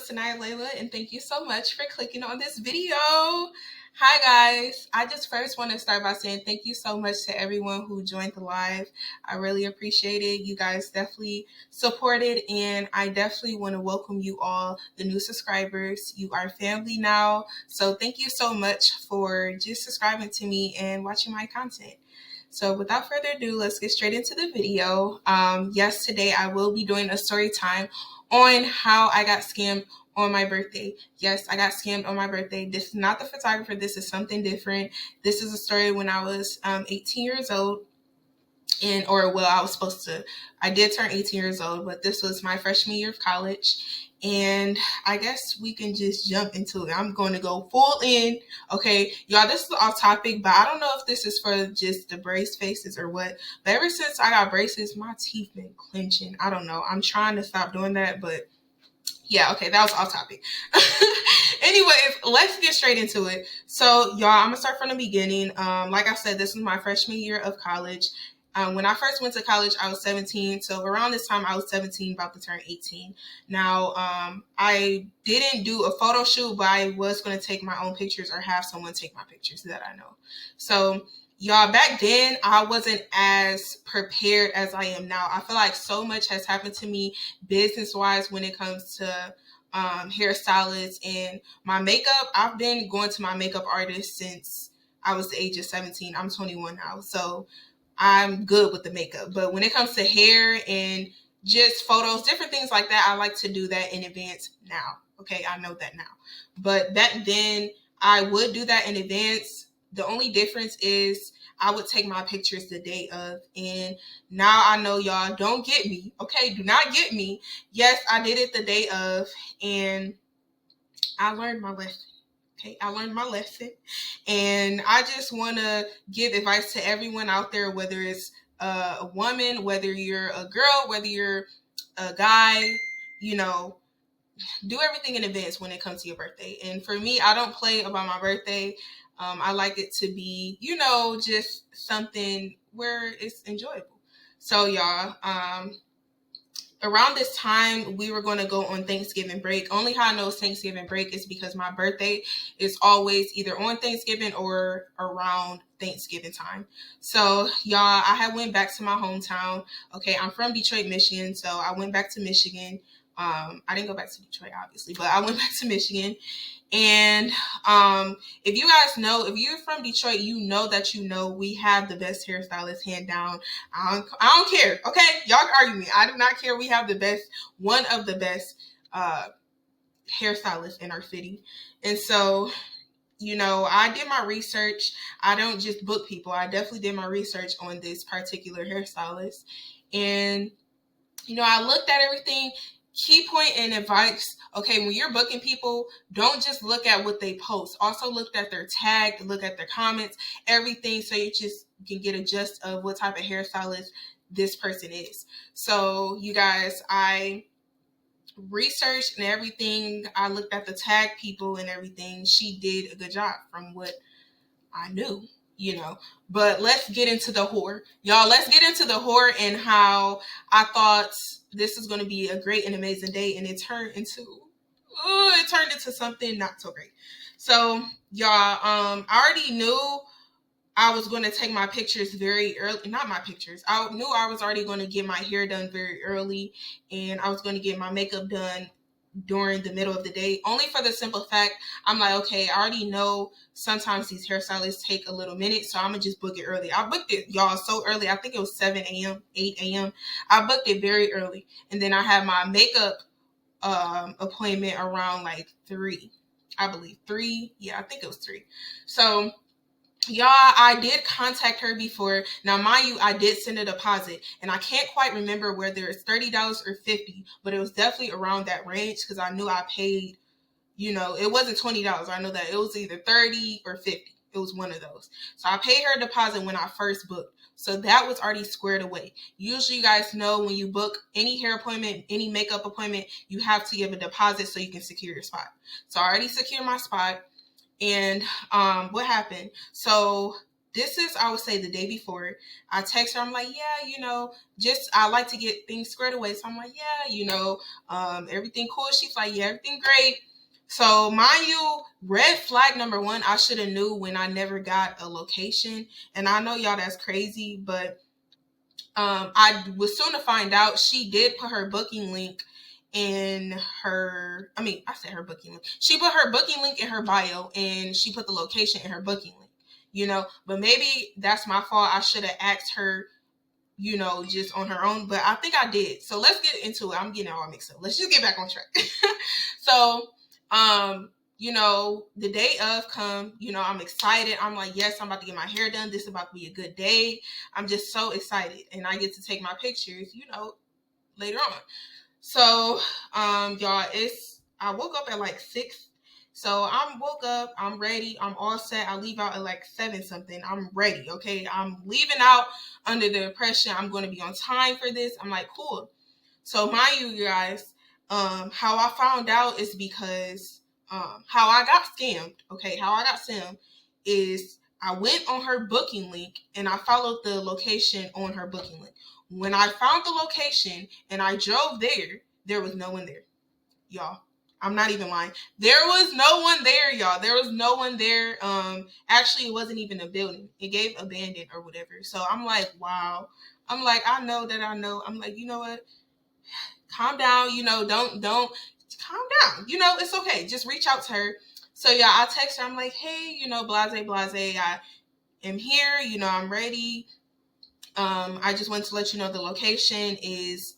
Sanaya Layla, and thank you so much for clicking on this video. Hi guys, I just first want to start by saying thank you so much to everyone who joined the live. I really appreciate it. You guys definitely supported, and I definitely want to welcome you all, the new subscribers. You are family now, so thank you so much for just subscribing to me and watching my content. So without further ado, let's get straight into the video. Yes, today I will be doing a story time on how I got scammed on my birthday. Yes, I got scammed on my birthday. This is not the photographer. This is something different. This is a story when I was 18 years old. I did turn 18 years old, but this was my freshman year of college. And I guess we can just jump into it. I'm going to go full in. Okay, y'all, this is off topic, but I don't know if this is for just the brace faces or what. But ever since I got braces, my teeth been clenching. I don't know. I'm trying to stop doing that, but yeah, okay, that was off topic. Anyways, let's get straight into it. So, y'all, I'm going to start from the beginning. Like I said, this was my freshman year of college. When I first went to college, I was 17. So around this time, I was 17, about to turn 18. Now, I didn't do a photo shoot, but I was going to take my own pictures or have someone take my pictures that I know. So, y'all, back then, I wasn't as prepared as I am now. I feel like so much has happened to me business-wise when it comes to hairstylists and my makeup. I've been going to my makeup artist since I was the age of 17. I'm 21 now. So I'm good with the makeup, but when it comes to hair and just photos, different things like that, I like to do that in advance now. Okay, I know that now. But back then, I would do that in advance. The only difference is I would take my pictures the day of, and now I know y'all don't get me. Okay, do not get me. Yes, I did it the day of, and I learned my lesson. Okay, I learned my lesson, and I just want to give advice to everyone out there, whether it's a woman, whether you're a girl, whether you're a guy, do everything in advance when it comes to your birthday. And for me, I don't play about my birthday. I like it to be, just something where it's enjoyable. So y'all, around this time, we were going to go on Thanksgiving break. Only how I know it's Thanksgiving break is because my birthday is always either on Thanksgiving or around Thanksgiving time. So, y'all, I had went back to my hometown. Okay, I'm from Detroit, Michigan, so I went back to Michigan. I didn't go back to Detroit, obviously, but I went back to Michigan. And if you guys know, if you're from Detroit, we have the best hairstylist, hand down. I don't care. Okay, y'all can argue me. I do not care. We have the best, one of the best hairstylists in our city. And so, I did my research. I don't just book people. I definitely did my research on this particular hairstylist. And, I looked at everything. Key point and advice, okay, when you're booking people, don't just look at what they post. Also look at their tag, look at their comments, everything, so you just can get a gist of what type of hairstylist this person is. So, you guys, I researched and everything. I looked at the tag people and everything. She did a good job from what I knew. But let's get into the horror. Y'all, let's get into the horror and how I thought this is going to be a great and amazing day, and it turned into something not so great. So, y'all, I already knew I was going to take my pictures very early. Not my pictures. I knew I was already going to get my hair done very early, and I was going to get my makeup done during the middle of the day, only for the simple fact I'm like, okay, I already know sometimes these hairstylists take a little minute, so I'm gonna just book it early. I booked it, y'all, so early. I think it was 7 a.m., 8 a.m. I booked it very early, and then I had my makeup appointment around like 3, I believe 3. Yeah, I think it was 3. So, y'all, I did contact her before. Now, mind you, I did send a deposit, and I can't quite remember whether it's $30 or $50, but it was definitely around that range because I knew I paid, it wasn't $20. I know that it was either 30 or 50. It was one of those. So I paid her a deposit when I first booked. So that was already squared away. Usually, you guys know when you book any hair appointment, any makeup appointment, you have to give a deposit so you can secure your spot. So I already secured my spot. And what happened? So this is, I would say, the day before. I text her. I'm like, yeah, just I like to get things squared away. So I'm like, yeah, everything cool. She's like, yeah, everything great. So mind you, red flag number one, I should have knew when I never got a location. And I know y'all that's crazy, but I was soon to find out she did put her booking link in her, I said her booking link. She put her booking link in her bio and she put the location in her booking link, but maybe that's my fault. I should have asked her, just on her own, but I think I did. So let's get into it. I'm getting it all mixed up. Let's just get back on track. So, the day of come, I'm excited. I'm like, yes, I'm about to get my hair done. This is about to be a good day. I'm just so excited. And I get to take my pictures, later on. So, y'all, I woke up at like 6. So I'm woke up, I'm ready, I'm all set. I leave out at like 7 something. I'm ready, okay? I'm leaving out under the impression I'm going to be on time for this. I'm like, cool. So mind you guys, how I found out is because how I got scammed, okay? How I got scammed is I went on her booking link and I followed the location on her booking link. When I found the location and I drove there was no one there, y'all. I'm not even lying. There was no one there, y'all. There was no one there. Actually, it wasn't even a building. It gave abandoned or whatever. So I'm like, wow. I'm like, I know that I know. I'm like, you know what? Calm down. Don't calm down. It's okay. Just reach out to her. So yeah, I text her. I'm like, hey, blase. I am here. I'm ready. I just wanted to let you know the location is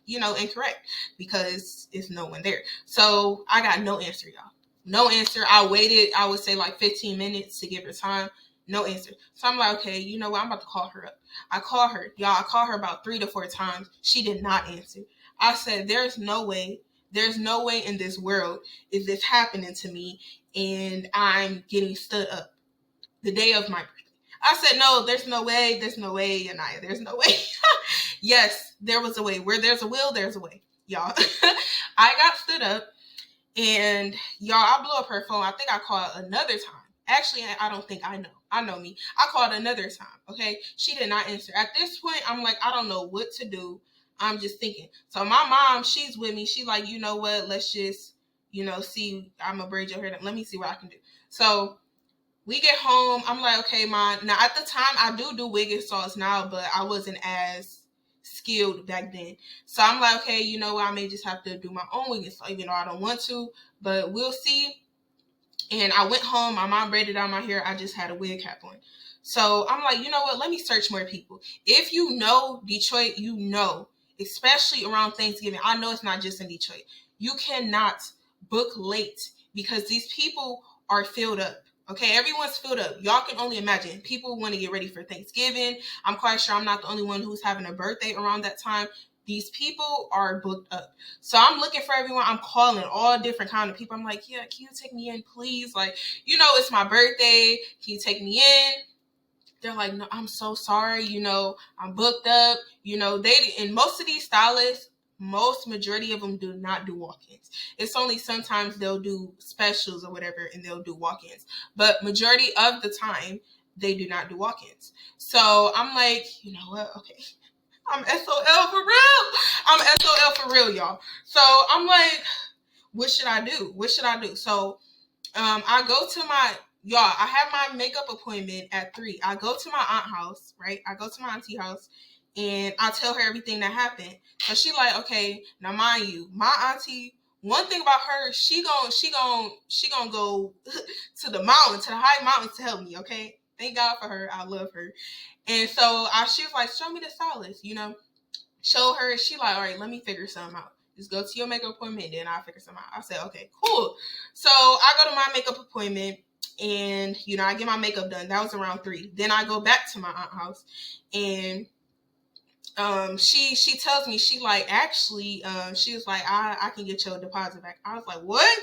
incorrect because it's no one there. So I got no answer, y'all. No answer. I waited, I would say like 15 minutes to give her time. No answer. So I'm like, okay, you know what? I'm about to call her up. I call her, y'all. I call her about 3 to 4 times. She did not answer. I said, there's no way in this world is this happening to me and I'm getting stood up the day of my birthday. I said, no, there's no way, Anaya, there's no way. Yes, there was a way. Where there's a will, there's a way, y'all. I got stood up, and y'all, I blew up her phone. I think I called another time. Actually, I don't think I know. I know me. I called another time, okay? She did not answer. At this point, I'm like, I don't know what to do. I'm just thinking. So my mom, she's with me. She's like, you know what? Let's just, see. I'm going to braid your hair. Let me see what I can do. So we get home. I'm like, okay, Mom. Now, at the time, I do wig installs now, but I wasn't as skilled back then. So I'm like, okay, you know what? I may just have to do my own wig install, even though I don't want to, but we'll see. And I went home. My mom braided out my hair. I just had a wig cap on. So I'm like, you know what? Let me search more people. If you know Detroit, especially around Thanksgiving. I know it's not just in Detroit. You cannot book late because these people are filled up. Okay, everyone's filled up. Y'all can only imagine. People want to get ready for Thanksgiving. I'm quite sure I'm not the only one who's having a birthday around that time. These people are booked up. So I'm looking for everyone. I'm calling all different kind of people. I'm like, yeah, can you take me in, please? Like, it's my birthday. Can you take me in? They're like, no, I'm so sorry. I'm booked up. And most of these stylists, majority of them do not do walk-ins. It's only sometimes they'll do specials or whatever and they'll do walk-ins. But majority of the time, they do not do walk-ins. So I'm like, you know what? Okay. I'm SOL for real, y'all. So I'm like, what should I do? So I go to I have my makeup appointment at 3. I go to my aunt's house, right? I go to my auntie's house and I tell her everything that happened. So she like, okay, now mind you, my auntie, one thing about her, she gonna go to the high mountains to help me, okay? Thank God for her. I love her. And so she was like, show me the stylist, show her. She like, all right, let me figure something out. Just go to your makeup appointment, then I'll figure something out. I said, okay, cool. So I go to my makeup appointment and, I get my makeup done. That was around 3. Then I go back to my aunt's house and she tells me, she like, actually, she was like, I can get your deposit back. I was like, what?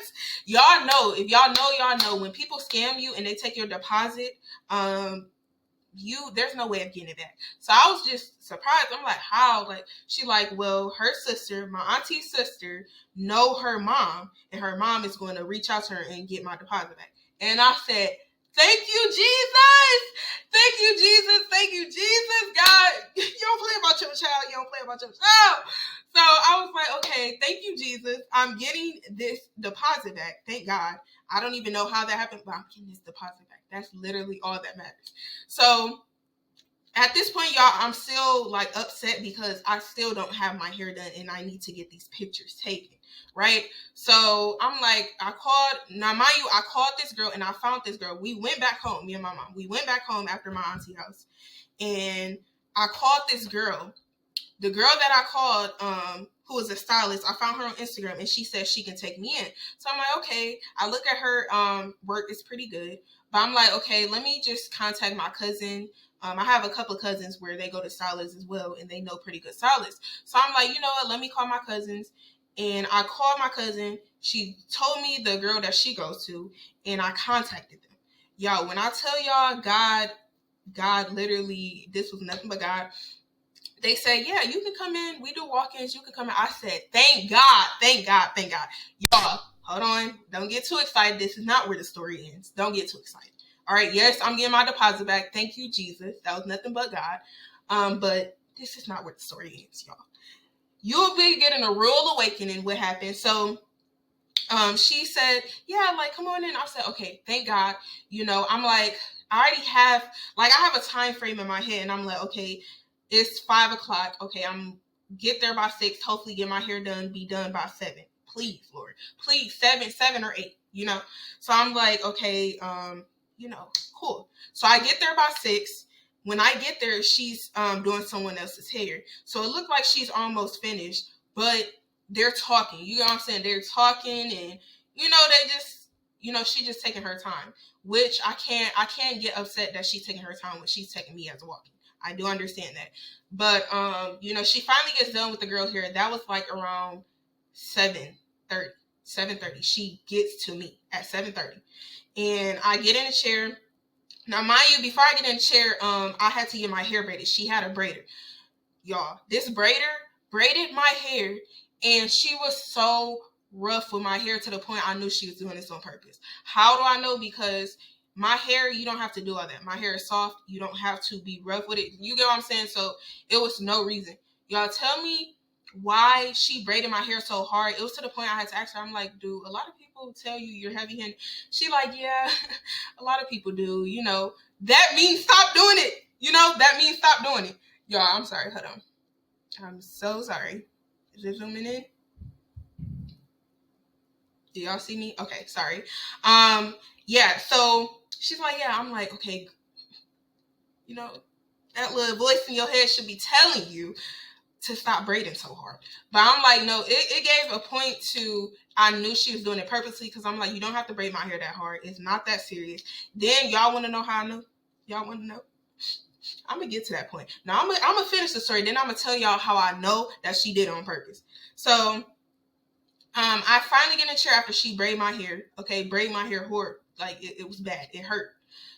Y'all know, if y'all know, when people scam you and they take your deposit, there's no way of getting it back. So I was just surprised. I'm like, how? Like, she like, well, her sister, my auntie's sister, know her mom, and her mom is going to reach out to her and get my deposit back. And I said, thank you, Jesus. Thank you, Jesus. Thank you, Jesus. God, you don't play about your child. You don't play about your child. So I was like, okay, thank you, Jesus. I'm getting this deposit back. Thank God. I don't even know how that happened, but I'm getting this deposit back. That's literally all that matters. So at this point, y'all, I'm still like upset because I still don't have my hair done and I need to get these pictures taken, right? So I'm like, now mind you, I called this girl and I found this girl. We went back home, me and my mom. We went back home after my auntie house and I called this girl. The girl that I called, who was a stylist, I found her on Instagram and she said she can take me in. So I'm like, okay. I look at her work, it's pretty good. But I'm like, okay, let me just contact my cousin. I have a couple of cousins where they go to stylists as well and they know pretty good stylists. So I'm like, you know what, let me call my cousins. And I called my cousin. She told me the girl that she goes to and I contacted them. Y'all, when I tell y'all God literally, this was nothing but God. They said, yeah, you can come in. We do walk-ins. You can come in. I said, thank God, thank God, thank God. Y'all, hold on. Don't get too excited. This is not where the story ends. Don't get too excited. All right, yes, I'm getting my deposit back. Thank you, Jesus. That was nothing but God. But this is not where the story ends, y'all. You'll be getting a real awakening what happened. So she said, yeah, like, come on in. I said, okay, thank God. You know, I'm like, I have a time frame in my head and I'm like, okay, it's 5 o'clock. Okay, I'm get there by 6, hopefully get my hair done, be done by 7. Please, Lord. Please, 7 or 8, you know. So I'm like, okay, cool. So I get there by 6. When I get there, she's doing someone else's hair. So it looked like she's almost finished, but they're talking. You know what I'm saying? They're talking and, they just, she's just taking her time, which I can't get upset that she's taking her time when she's taking me as a walking. I do understand that. But, she finally gets done with the girl here. That was like around 7:30. She gets to me at 7:30. And I get in a chair. Now, mind you, before I get in the chair, I had to get my hair braided. She had a braider. Y'all, this braider braided my hair, and she was so rough with my hair to the point I knew she was doing this on purpose. How do I know? Because my hair, you don't have to do all that. My hair is soft. You don't have to be rough with it. You get what I'm saying? So it was no reason. Y'all tell me why she braided my hair so hard. It was to the point I had to ask her. I'm like, do a lot of people tell you you're heavy-handed? She like, yeah, a lot of people do. That means stop doing it. That means stop doing it. Y'all, I'm sorry. Hold on. I'm so sorry. Is it zooming in? Do y'all see me? Okay, sorry. Yeah, so she's like, yeah. I'm like, okay, that little voice in your head should be telling you to stop braiding so hard. But I'm like, no, it gave a point to, I knew she was doing it purposely because I'm like, you don't have to braid my hair that hard. It's not that serious. Then y'all want to know how I know? Y'all want to know? I'm going to get to that point. Now, I'm going to finish the story. Then I'm going to tell y'all how I know that she did it on purpose. So, I finally get in a chair after she braid my hair. Okay, braid my hair hard. Like, it was bad. It hurt.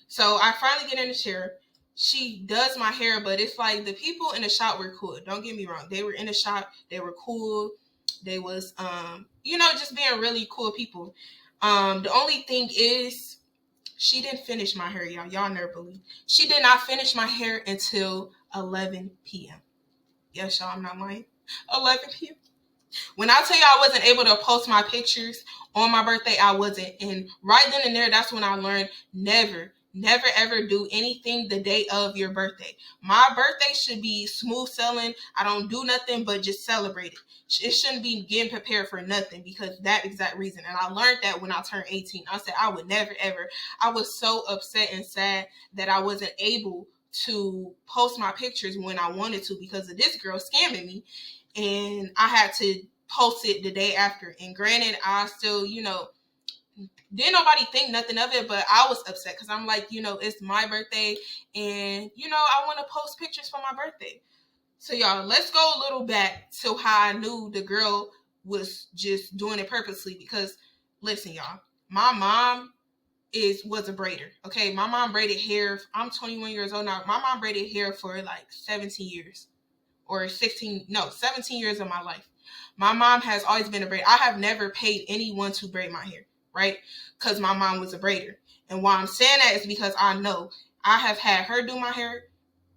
So, I finally get in the chair. She does my hair, but it's like the people in the shop were cool. Don't get me wrong. They were in the shop. They were cool. They was, just being really cool people. The only thing is, she didn't finish my hair, y'all. Y'all never believe. She did not finish my hair until 11 p.m. Yes, y'all, I'm not lying. 11 p.m. When I tell you I wasn't able to post my pictures on my birthday, I wasn't. And right then and there, that's when I learned never ever do anything the day of your birthday. My birthday should be smooth sailing. I don't do nothing but just celebrate it. It shouldn't be getting prepared for nothing because that exact reason. And I learned that when I turned 18. I said I would never ever. I was so upset and sad that I wasn't able to post my pictures when I wanted to because of this girl scamming me. And I had to post it the day after. And granted, I still, didn't nobody think nothing of it, but I was upset because I'm like, it's my birthday and, I want to post pictures for my birthday. So, y'all, let's go a little back to how I knew the girl was just doing it purposely because, listen, y'all, my mom was a braider, okay? My mom braided hair. I'm 21 years old now. My mom braided hair for like 17 years or 17 years of my life. My mom has always been a braider. I have never paid anyone to braid my hair, right? Because my mom was a braider. And why I'm saying that is because I know I have had her do my hair,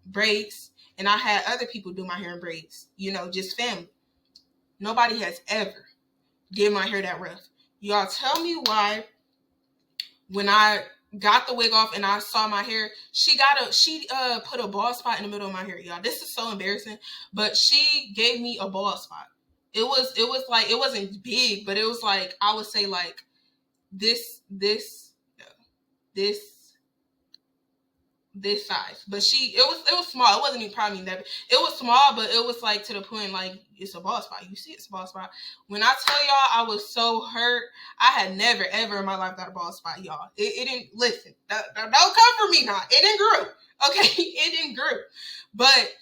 braids, and I had other people do my hair in braids, just family. Nobody has ever did my hair that rough. Y'all tell me why when I got the wig off and I saw my hair, she put a bald spot in the middle of my hair, y'all. This is so embarrassing, but she gave me a bald spot. It was like, it wasn't big, but it was like, I would say like this this size, but it was small. It wasn't even probably that big. It was small, but it was like to the point like it's a bald spot. You see, it's a bald spot. When I tell y'all, I was so hurt. I had never ever in my life got a bald spot, y'all. It didn't listen. Don't come for me now. It didn't grow. Okay, it didn't grow, but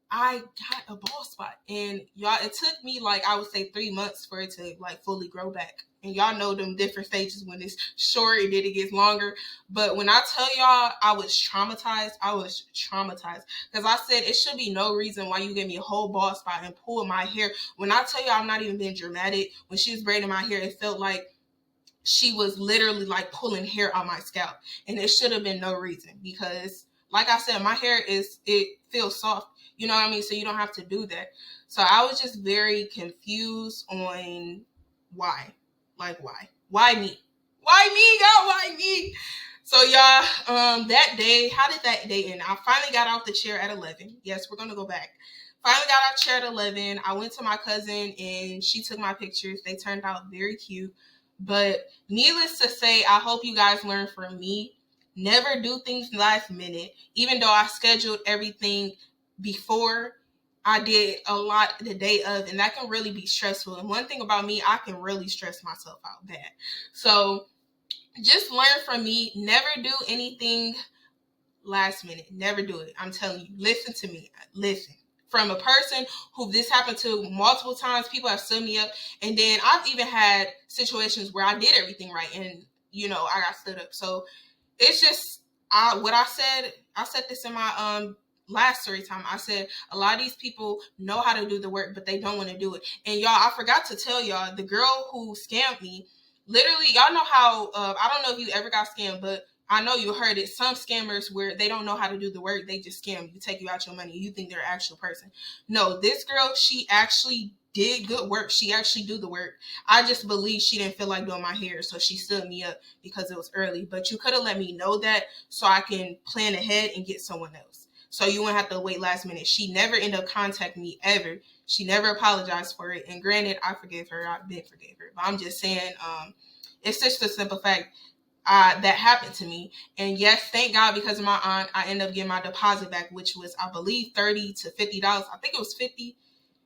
I got a bald spot, and y'all, it took me like, I would say 3 months for it to like fully grow back. And y'all know them different stages, when it's short and then it gets longer. But when I tell y'all, I was traumatized. Because I said, it should be no reason why you give me a whole bald spot and pull my hair. When I tell y'all, I'm not even being dramatic. When she was braiding my hair, it felt like she was literally like pulling hair out my scalp. And it should have been no reason, because like I said, my hair it feels soft. You know what I mean? So you don't have to do that. So I was just very confused on why. Like, why? Why me? Why me, God? Why me? So y'all, that day, how did that day end? I finally got out the chair at 11. Yes, we're gonna go back. Finally got out the chair at 11. I went to my cousin and she took my pictures. They turned out very cute. But needless to say, I hope you guys learn from me. Never do things last minute. Even though I scheduled everything before, I did a lot the day of, and that can really be stressful. And one thing about me, I can really stress myself out bad. So just learn from me. Never do anything last minute. Never do it. I'm telling you. Listen to me. Listen. From a person who this happened to multiple times, people have stood me up. And then I've even had situations where I did everything right and, I got stood up. So it's just, I said this in my last story time. I said a lot of these people know how to do the work, but they don't want to do it. And y'all, I forgot to tell y'all, the girl who scammed me, literally, y'all know how, I don't know if you ever got scammed, but I know you heard it. Some scammers where they don't know how to do the work, they just scam you, take you out your money. You think they're an actual person. No, this girl, she actually did good work. She actually do the work. I just believe she didn't feel like doing my hair, so she stood me up because it was early. But you could have let me know that so I can plan ahead and get someone else. So you wouldn't have to wait last minute. She never ended up contacting me ever. She never apologized for it. And granted, I forgave her. I did forgive her. But I'm just saying, it's just a simple fact. That happened to me. And yes, thank God, because of my aunt, I ended up getting my deposit back, which was, I believe, $30 to $50. I think it was $50.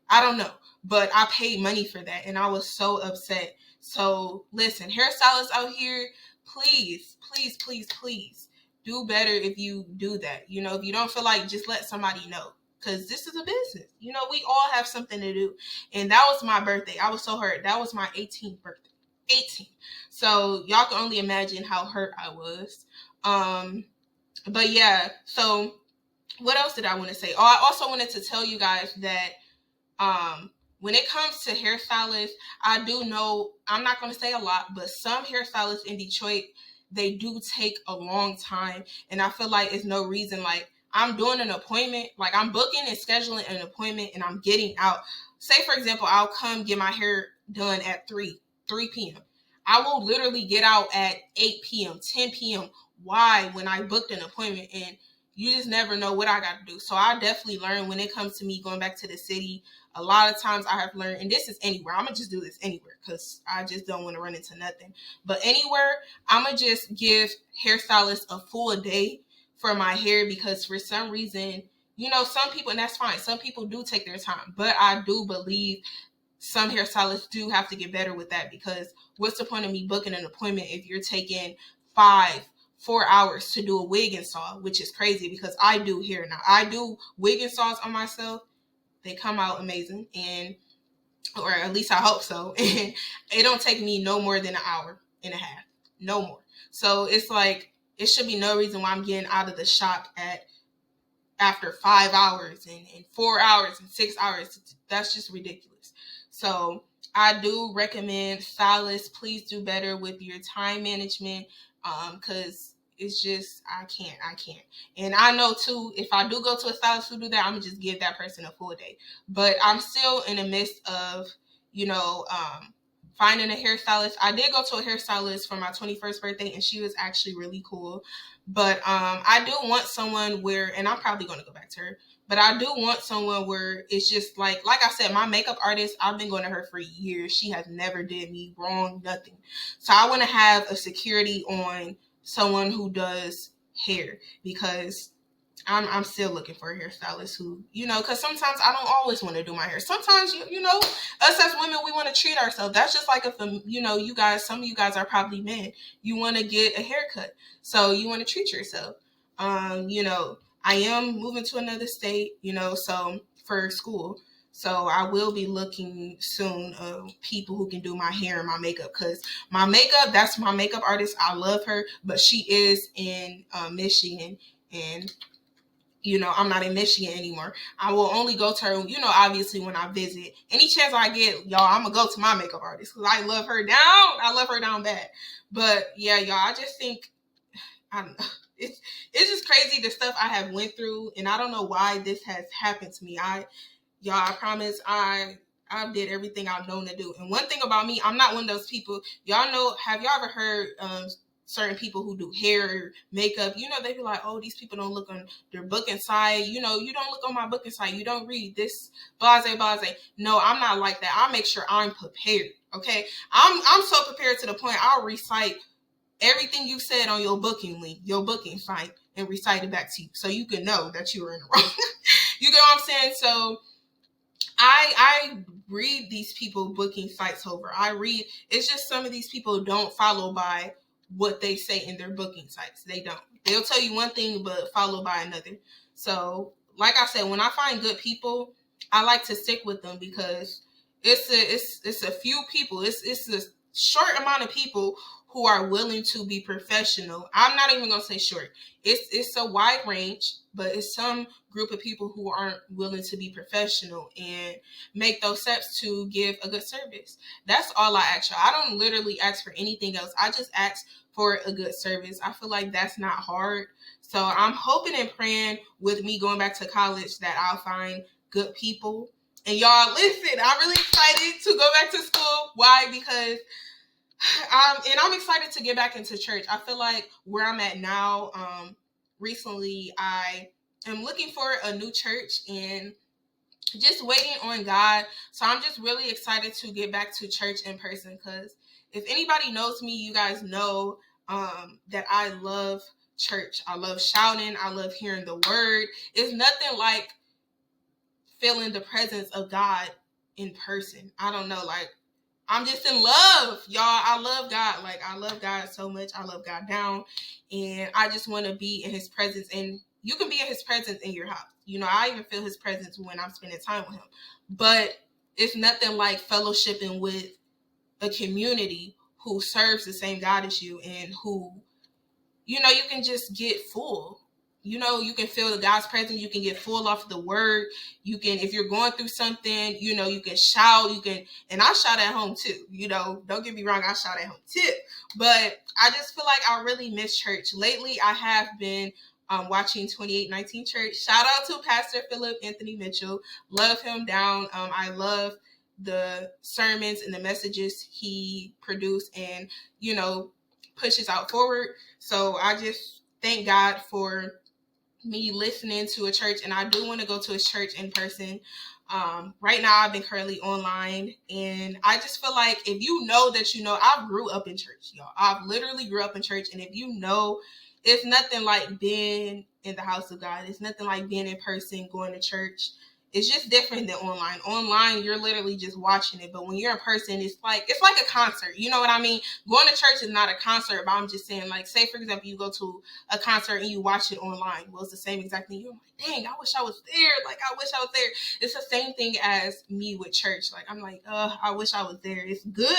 I don't know. But I paid money for that, and I was so upset. So listen, hairstylists out here, please, please, please, please do better if you do that. If you don't feel like, just let somebody know. Because this is a business. We all have something to do. And that was my birthday. I was so hurt. That was my 18th birthday. 18. So y'all can only imagine how hurt I was. But yeah, so what else did I want to say? Oh, I also wanted to tell you guys that when it comes to hairstylists, I do know, I'm not going to say a lot, but some hairstylists in Detroit, they do take a long time. And I feel like it's no reason, like, I'm doing an appointment, like I'm booking and scheduling an appointment and I'm getting out. Say, for example, I'll come get my hair done at 3 p.m. I will literally get out at 8 p.m., 10 p.m. Why? When I booked an appointment, and you just never know what I got to do. So I definitely learned when it comes to me going back to the city. A lot of times I have learned, and this is anywhere. I'm going to just do this anywhere because I just don't want to run into nothing. But anywhere, I'm going to just give hairstylists a full day for my hair, because for some reason, some people, and that's fine, some people do take their time. But I do believe some hairstylists do have to get better with that, because what's the point of me booking an appointment if you're taking 4 hours to do a wig install, which is crazy, because I do hair now. I do wig installs on myself. They come out amazing, or at least I hope so. And it don't take me no more than an hour and a half, no more. So it's like, it should be no reason why I'm getting out of the shop after 5 hours and 4 hours and 6 hours. That's just ridiculous. So I do recommend stylists, please do better with your time management, because it's just, I can't. And I know too, if I do go to a stylist who do that, I'm gonna just give that person a full day. But I'm still in the midst of, finding a hairstylist. I did go to a hairstylist for my 21st birthday, and she was actually really cool. But I do want someone where, and I'm probably gonna go back to her, but I do want someone where it's just like I said, my makeup artist, I've been going to her for years. She has never did me wrong, nothing. So I want to have a security on someone who does hair, because I'm still looking for a hairstylist who, because sometimes I don't always want to do my hair. Sometimes, us as women, we want to treat ourselves. That's just like if, you guys, some of you guys are probably men. You want to get a haircut. So you want to treat yourself. I am moving to another state, so for school. So I will be looking soon of people who can do my hair and my makeup, because my makeup, that's my makeup artist. I love her, but she is in Michigan, and I'm not in Michigan anymore. I will only go to her, obviously when I visit. Any chance I get, y'all, I'm going to go to my makeup artist, because I love her down. I love her down bad. But yeah, y'all, I just think, I don't know. It's just crazy the stuff I have went through, and I don't know why this has happened to me. I promise I did everything I've known to do. And one thing about me, I'm not one of those people. Y'all know, have y'all ever heard certain people who do hair or makeup, they be like, oh, these people don't look on their booking site. You don't look on my booking site. You don't read this, blase. No, I'm not like that. I make sure I'm prepared. Okay. I'm so prepared to the point I'll recite everything you said on your booking link, your booking site, and recite it back to you, so you can know that you were in the wrong. You get what I'm saying? So I read these people booking sites over. It's just some of these people don't follow by what they say in their booking sites. They don't. They'll tell you one thing, but follow by another. So, like I said, when I find good people, I like to stick with them, because it's a few people. It's a short amount of people who are willing to be professional. I'm not even gonna say short. It's a wide range, but it's some group of people who aren't willing to be professional and make those steps to give a good service. That's all I ask y'all. I don't literally ask for anything else. I just ask for a good service. I feel like that's not hard. So I'm hoping and praying with me going back to college that I'll find good people. And y'all, listen, I'm really excited to go back to school. Why? Because I'm excited to get back into church. I feel like where I'm at now, recently I am looking for a new church and just waiting on God. So I'm just really excited to get back to church in person, because if anybody knows me, you guys know that I love church. I love shouting. I love hearing the word. It's nothing like feeling the presence of God in person. I don't know, like, I'm just in love, y'all. I love God. Like, I love God so much. I love God down. And I just want to be in his presence. And you can be in his presence in your house. I even feel his presence when I'm spending time with him. But it's nothing like fellowshipping with a community who serves the same God as you, and who, you can just get full. You can feel the God's presence. You can get full off of the word. You can, if you're going through something, you can shout. And I shout at home too. Don't get me wrong, I shout at home too. But I just feel like I really miss church. Lately, I have been watching 2819 Church. Shout out to Pastor Philip Anthony Mitchell. Love him down. I love the sermons and the messages he produced and, pushes out forward. So I just thank God for me listening to a church, and I do want to go to a church in person. Right now I've been currently online, and I just feel like if you know that I grew up in church, y'all. I've literally grew up in church, and if it's nothing like being in the house of God. It's nothing like being in person, going to church. It's just different than online. Online, you're literally just watching it. But when you're in person, it's like a concert. You know what I mean? Going to church is not a concert, but I'm just saying, like, say, for example, you go to a concert and you watch it online. Well, it's the same exact thing. You're like, dang, I wish I was there. Like, I wish I was there. It's the same thing as me with church. Like, I'm like, I wish I was there. It's good.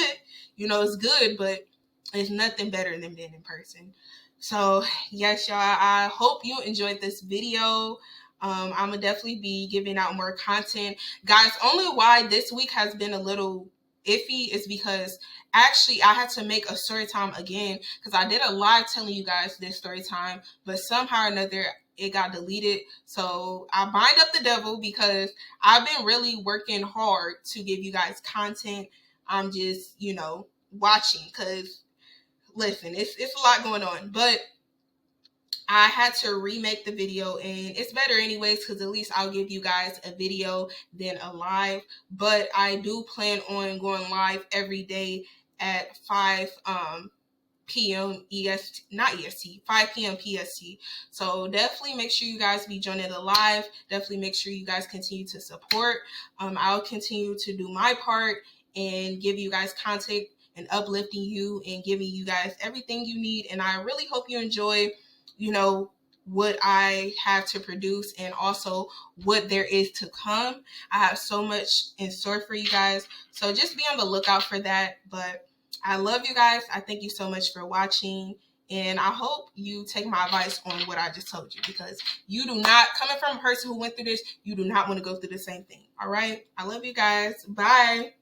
It's good, but it's nothing better than being in person. So, yes, y'all, I hope you enjoyed this video. I'm going to definitely be giving out more content. Guys, only why this week has been a little iffy is because actually I had to make a story time again because I did a live telling you guys this story time, but somehow or another it got deleted. So I bind up the devil because I've been really working hard to give you guys content. I'm just, watching because listen, it's a lot going on, but I had to remake the video, and it's better anyways because at least I'll give you guys a video than a live. But I do plan on going live every day at 5 p.m. EST, not EST, 5 p.m. PST. So definitely make sure you guys be joining the live. Definitely make sure you guys continue to support. I'll continue to do my part and give you guys content and uplifting you and giving you guys everything you need. And I really hope you enjoy, what I have to produce and also what there is to come. I have so much in store for you guys. So just be on the lookout for that. But I love you guys. I thank you so much for watching. And I hope you take my advice on what I just told you, because you do not, coming from a person who went through this, you do not want to go through the same thing. All right. I love you guys. Bye.